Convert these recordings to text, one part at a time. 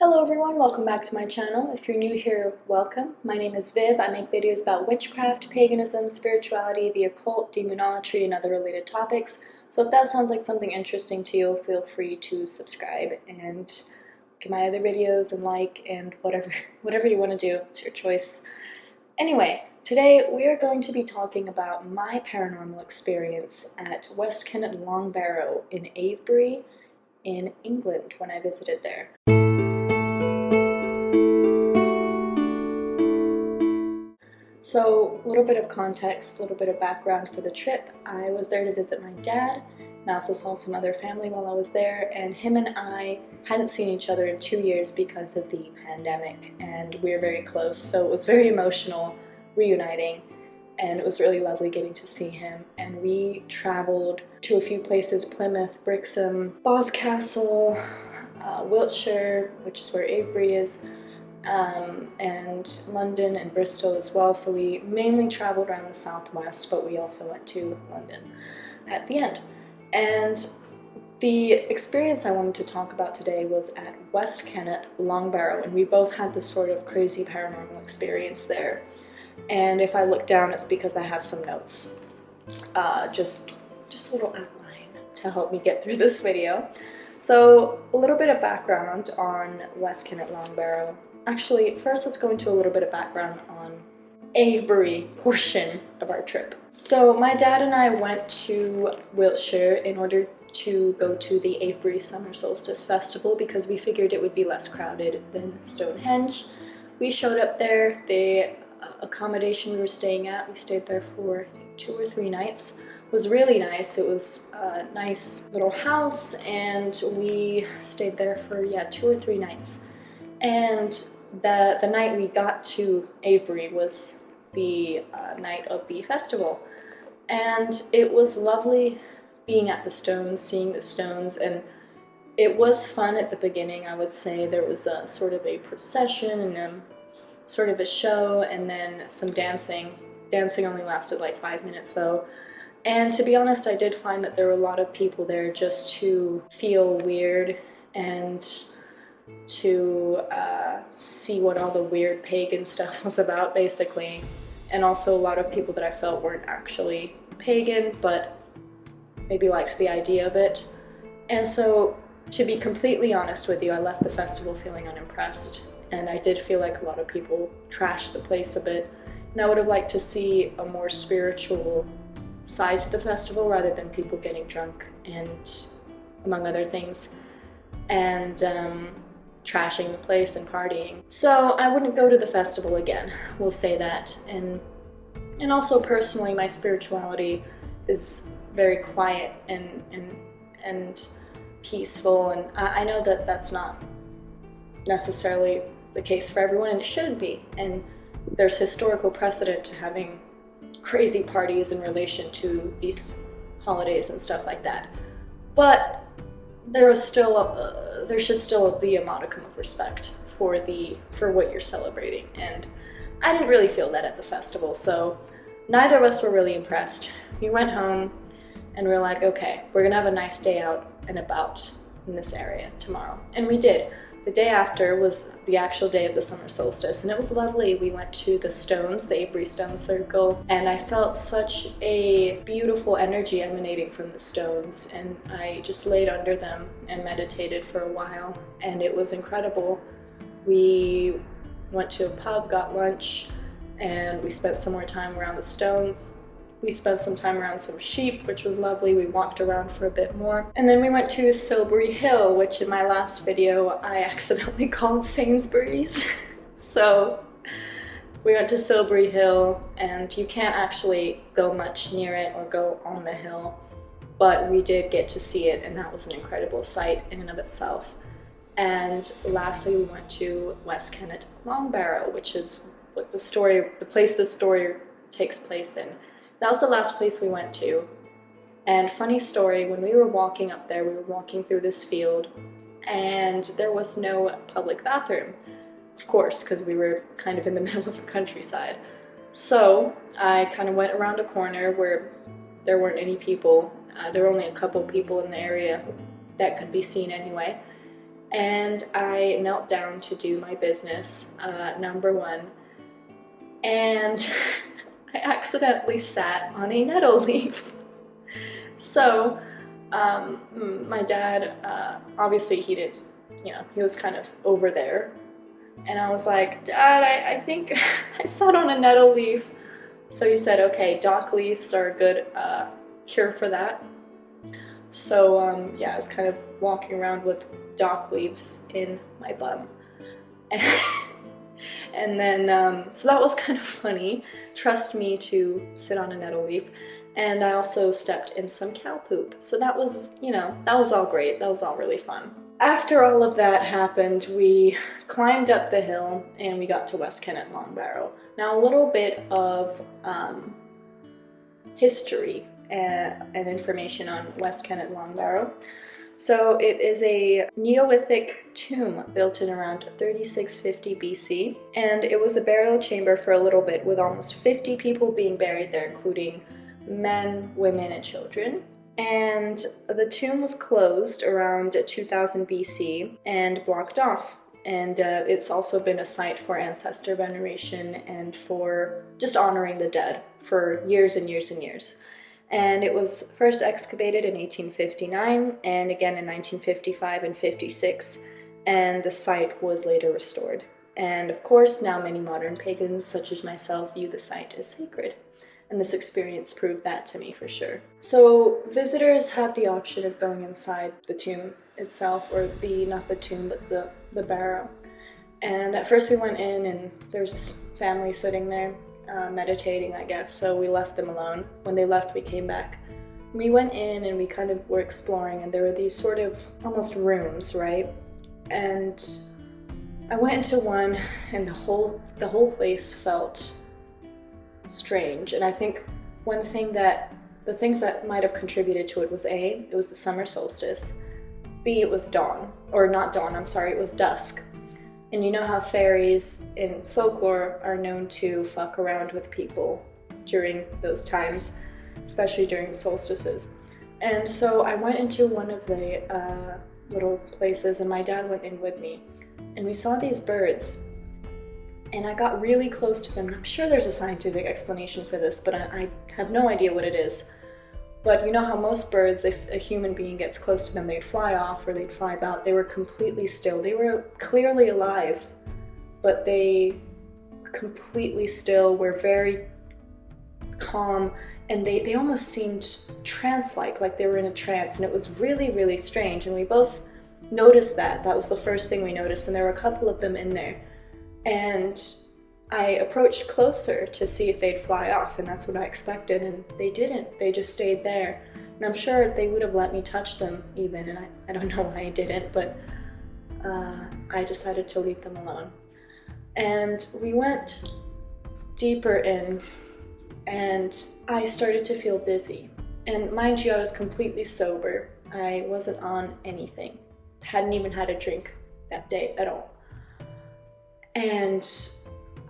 Hello everyone, welcome back to my channel. If you're new here, welcome. My name is Viv. I make videos about witchcraft, paganism, spirituality, the occult, demonology, and other related topics. So if that sounds like something interesting to you, feel free to subscribe and look at my other videos and like and whatever you want to do. It's your choice. Anyway, today we are going to be talking about my paranormal experience at West Kennet Long Barrow in Avebury in England when I visited there. So, a little bit of context, a little bit of background for the trip. I was there to visit my dad, and I also saw some other family while I was there, and him and I hadn't seen each other in 2 years because of the pandemic, and we were very close, so it was very emotional reuniting, and it was really lovely getting to see him. And we traveled to a few places: Plymouth, Brixham, Boscastle, Wiltshire, which is where Avebury is, and London and Bristol as well. So we mainly traveled around the southwest, but we also went to London at the end. And the experience I wanted to talk about today was at West Kennet Long Barrow, and we both had this sort of crazy paranormal experience there. And if I look down, it's because I have some notes, just a little outline to help me get through this video. So a little bit of background on West Kennet Long Barrow. Actually, first let's go into a little bit of background on Avebury portion of our trip. So my dad and I went to Wiltshire in order to go to the Avebury Summer Solstice Festival because we figured it would be less crowded than Stonehenge. We showed up there. The accommodation we were staying at, we stayed there for I think 2 or 3 nights. It was really nice. It was a nice little house, and we stayed there for 2 or 3 nights. And the night we got to Avebury was the night of the festival, and it was lovely being at the stones, seeing the stones, and it was fun at the beginning. I would say there was a sort of a procession and sort of a show, and then some dancing. Dancing only lasted like 5 minutes though, and to be honest, I did find that there were a lot of people there just to feel weird and to see what all the weird pagan stuff was about, basically. And also a lot of people that I felt weren't actually pagan, but maybe liked the idea of it. And so, to be completely honest with you, I left the festival feeling unimpressed, and I did feel like a lot of people trashed the place a bit, and I would have liked to see a more spiritual side to the festival rather than people getting drunk and, among other things, and trashing the place and partying. So I wouldn't go to the festival again, we'll say that. And also personally, my spirituality is very quiet and peaceful, and I know that that's not necessarily the case for everyone, and it shouldn't be. And there's historical precedent to having crazy parties in relation to these holidays and stuff like that. But there should still be a modicum of respect for what you're celebrating, and I didn't really feel that at the festival, so neither of us were really impressed. We went home and we were like, okay, we're gonna have a nice day out and about in this area tomorrow, and we did. The day after was the actual day of the summer solstice, and it was lovely. We went to the stones, the Avebury Stone Circle, and I felt such a beautiful energy emanating from the stones, and I just laid under them and meditated for a while, and it was incredible. We went to a pub, got lunch, and we spent some more time around the stones. We spent some time around some sheep, which was lovely. We walked around for a bit more. And then we went to Silbury Hill, which in my last video I accidentally called Sainsbury's. So we went to Silbury Hill, and you can't actually go much near it or go on the hill, but we did get to see it, and that was an incredible sight in and of itself. And lastly, we went to West Kennet Long Barrow, which is what the place the story takes place in. That was the last place we went to. And funny story, when we were walking up there, we were walking through this field, and there was no public bathroom, of course, because we were kind of in the middle of the countryside. So I kind of went around a corner where there weren't any people. There were only a couple people in the area that could be seen anyway. and I knelt down to do my business, number one, and I accidentally sat on a nettle leaf. So my dad, obviously he did, you know, he was kind of over there, and I was like, Dad, I think I sat on a nettle leaf. So he said, okay, dock leaves are a good cure for that. So yeah, I was kind of walking around with dock leaves in my bum. And then, so that was kind of funny. Trust me to sit on a nettle leaf. And I also stepped in some cow poop. So that was, you know, that was all great. That was all really fun. After all of that happened, we climbed up the hill and we got to West Kennet Long Barrow. Now a little bit of history and information on West Kennet Long Barrow. So it is a Neolithic tomb built in around 3650 BC, and it was a burial chamber for a little bit with almost 50 people being buried there, including men, women, and children. And the tomb was closed around 2000 BC and blocked off. And it's also been a site for ancestor veneration and for just honoring the dead for years and years and years. And it was first excavated in 1859 and again in 1955 and 56, and the site was later restored. And of course, now many modern pagans, such as myself, view the site as sacred. And this experience proved that to me for sure. So visitors have the option of going inside the tomb itself, or not the tomb, but the barrow. And at first we went in and there was this family sitting there meditating, I guess, so we left them alone. When they left, we came back. We went in and we kind of were exploring, and there were these sort of almost rooms, right? And I went into one and the whole place felt strange. And I think the things that might have contributed to it was A, it was the summer solstice, B, it was dawn, or not dawn, I'm sorry, it was dusk. And you know how fairies in folklore are known to fuck around with people during those times, especially during solstices. And so I went into one of the little places, and my dad went in with me, and we saw these birds. And I got really close to them, and I'm sure there's a scientific explanation for this, but I have no idea what it is. But you know how most birds, if a human being gets close to them, they'd fly off or they'd fly about. They were completely still. They were clearly alive, but they completely still were very calm, and they almost seemed trance-like they were in a trance, and it was really, really strange. And we both noticed that. That was the first thing we noticed, and there were a couple of them in there. And I approached closer to see if they'd fly off, and that's what I expected, and they didn't. They just stayed there. And I'm sure they would have let me touch them even, and I don't know why I didn't, but I decided to leave them alone. And we went deeper in, and I started to feel dizzy. And mind you, I was completely sober. I wasn't on anything. Hadn't even had a drink that day at all. And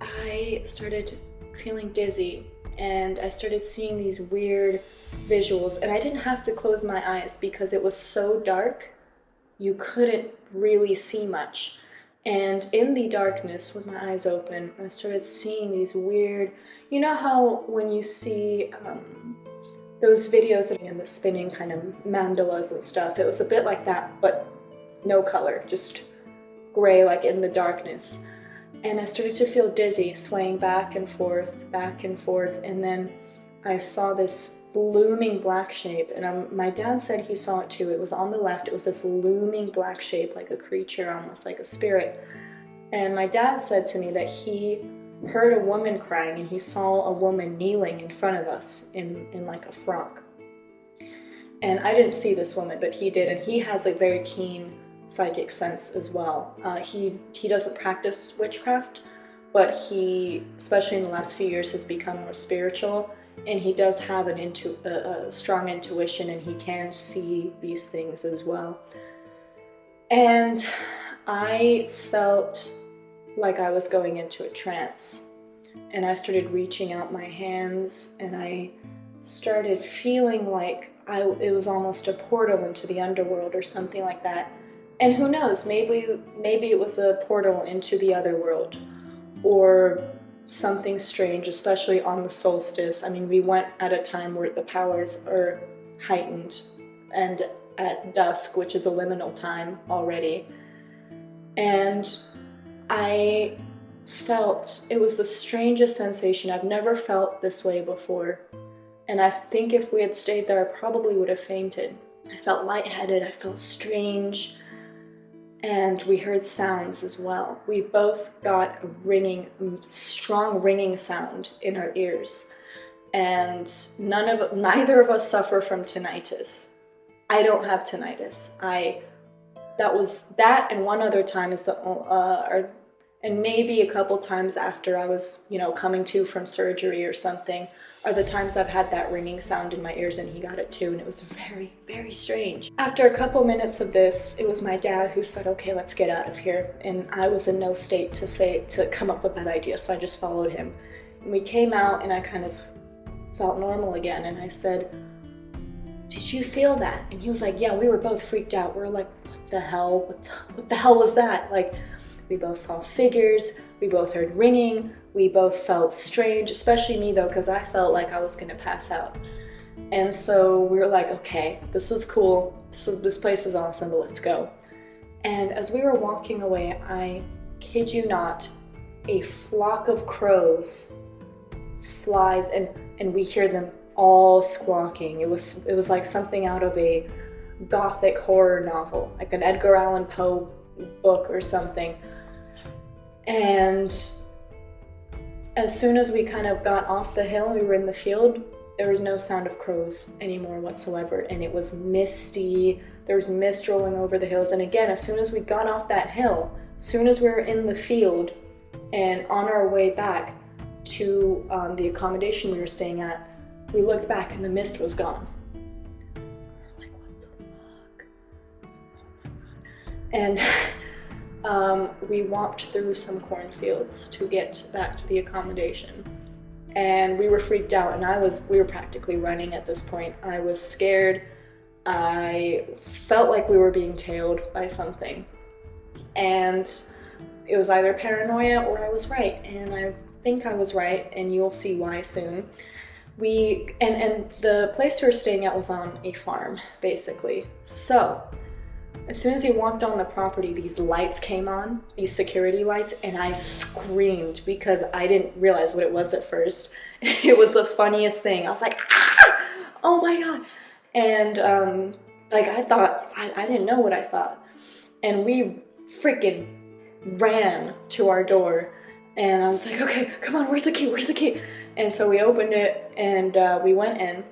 I started feeling dizzy, and I started seeing these weird visuals, and I didn't have to close my eyes because it was so dark, you couldn't really see much. And in the darkness, with my eyes open, I started seeing these weird, you know how when you see those videos in the spinning kind of mandalas and stuff, it was a bit like that, but no color, just gray, like in the darkness. And I started to feel dizzy, swaying back and forth, and then I saw this looming black shape, and my dad said he saw it too. It was on the left. It was this looming black shape, like a creature, almost like a spirit. And my dad said to me that he heard a woman crying, and he saw a woman kneeling in front of us in like a frock. And I didn't see this woman, but he did, and he has a very keen psychic sense as well. He doesn't practice witchcraft, but he, especially in the last few years, has become more spiritual, and he does have a strong intuition, and he can see these things as well. And I felt like I was going into a trance, and I started reaching out my hands, and I started feeling like it was almost a portal into the underworld or something like that. And who knows, maybe it was a portal into the other world, or something strange, especially on the solstice. I mean, we went at a time where the powers are heightened, and at dusk, which is a liminal time already. And I felt, it was the strangest sensation. I've never felt this way before. And I think if we had stayed there, I probably would have fainted. I felt lightheaded, I felt strange. And we heard sounds as well. We both got a ringing, strong ringing sound in our ears. And neither of us suffer from tinnitus. I don't have tinnitus. That and one other time is and maybe a couple times after I was, coming to from surgery or something, are the times I've had that ringing sound in my ears, and he got it too, and it was very, very strange. After a couple minutes of this, it was my dad who said, okay, let's get out of here, and I was in no state to come up with that idea, so I just followed him. And we came out, and I kind of felt normal again, and I said, did you feel that? And he was like, yeah, we were both freaked out. We were like, what the hell? What the hell was that? Like, we both saw figures, we both heard ringing, we both felt strange, especially me though, because I felt like I was gonna pass out. And so we were like, okay, this is cool, this place is awesome, but let's go. And as we were walking away, I kid you not, a flock of crows flies, and we hear them all squawking. It was like something out of a gothic horror novel, like an Edgar Allan Poe book or something. And as soon as we kind of got off the hill, we were in the field, there was no sound of crows anymore whatsoever, and it was misty, there was mist rolling over the hills. And again, as soon as we got off that hill, as soon as we were in the field and on our way back to the accommodation we were staying at, we looked back and the mist was gone. We're like, what the fuck? And we walked through some cornfields to get back to the accommodation, and we were freaked out, and we were practically running at this point. I was scared. I felt like we were being tailed by something, and it was either paranoia or I was right, and I think I was right, and you'll see why soon. And the place we were staying at was on a farm, basically. So as soon as you walked on the property, these lights came on, these security lights, and I screamed because I didn't realize what it was at first. It was the funniest thing. I was like, ah! Oh my God. And I thought, I didn't know what I thought. And we freaking ran to our door, and I was like, okay, come on, where's the key? Where's the key? And so we opened it, and we went in,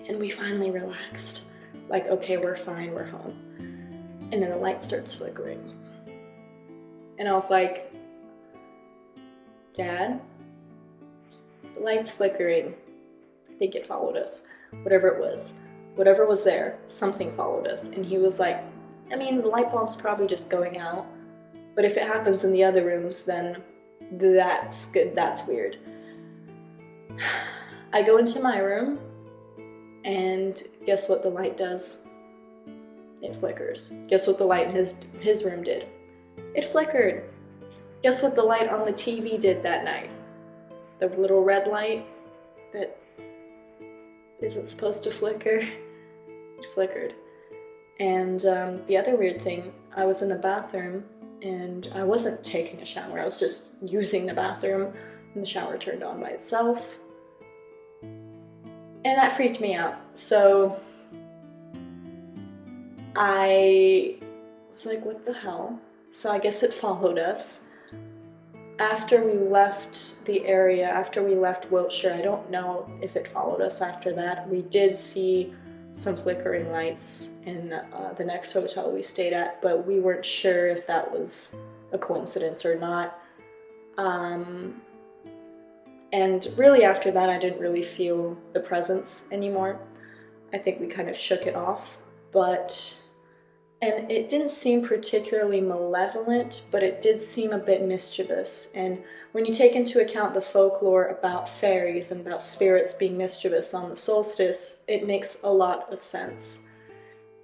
and we finally relaxed. Like, okay, we're fine, we're home. And then the light starts flickering. And I was like, Dad, the light's flickering. I think it followed us. Whatever was there, something followed us. And he was like, I mean, the light bulb's probably just going out, but if it happens in the other rooms, then that's good, that's weird. I go into my room, and guess what the light does? It flickers. Guess what the light in his room did? It flickered. Guess what the light on the TV did that night? The little red light that isn't supposed to flicker, it flickered. And the other weird thing, I was in the bathroom, and I wasn't taking a shower, I was just using the bathroom, and the shower turned on by itself. And that freaked me out. So I was like, what the hell? So I guess it followed us. After we left the area, after we left Wiltshire, I don't know if it followed us after that. We did see some flickering lights in the next hotel we stayed at, but we weren't sure if that was a coincidence or not. And really after that, I didn't really feel the presence anymore. I think we kind of shook it off, and it didn't seem particularly malevolent, but it did seem a bit mischievous. And when you take into account the folklore about fairies and about spirits being mischievous on the solstice, it makes a lot of sense.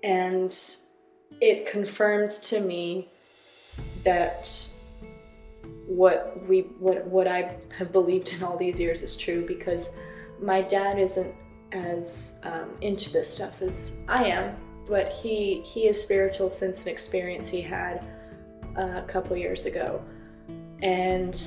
And it confirmed to me that what I have believed in all these years is true, because my dad isn't as into this stuff as I am, but he is spiritual since an experience he had a couple years ago. And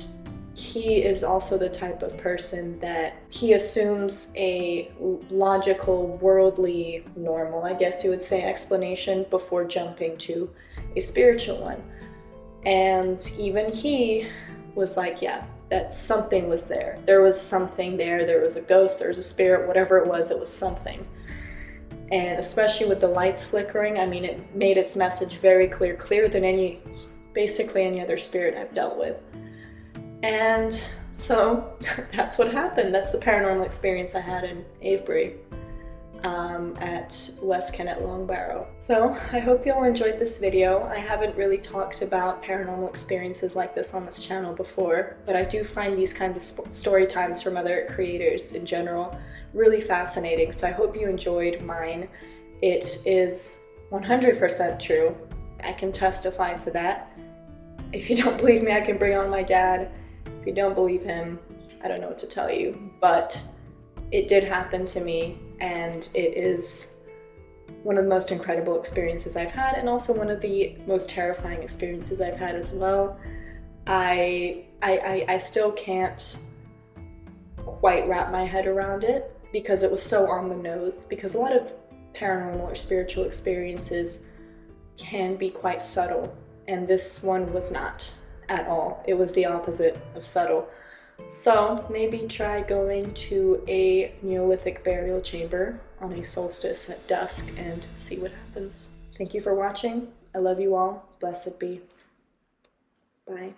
he is also the type of person that he assumes a logical, worldly, normal, I guess you would say, explanation before jumping to a spiritual one. And even he was like, yeah, that something was there. There was something there. There was a ghost, there was a spirit, whatever it was something. And especially with the lights flickering, I mean, it made its message very clear, clearer than basically any other spirit I've dealt with. And so that's what happened. That's the paranormal experience I had in Avebury at West Kennet Long Barrow. So I hope you all enjoyed this video. I haven't really talked about paranormal experiences like this on this channel before, but I do find these kinds of story times from other creators in general really fascinating. So I hope you enjoyed mine. It is 100% true. I can testify to that. If you don't believe me, I can bring on my dad. If you don't believe him, I don't know what to tell you, but it did happen to me, and it is one of the most incredible experiences I've had, and also one of the most terrifying experiences I've had as well. I still can't quite wrap my head around it because it was so on the nose, because a lot of paranormal or spiritual experiences can be quite subtle, and this one was not at all. It was the opposite of subtle. So maybe try going to a Neolithic burial chamber on a solstice at dusk and see what happens. Thank you for watching. I love you all. Blessed be. Bye.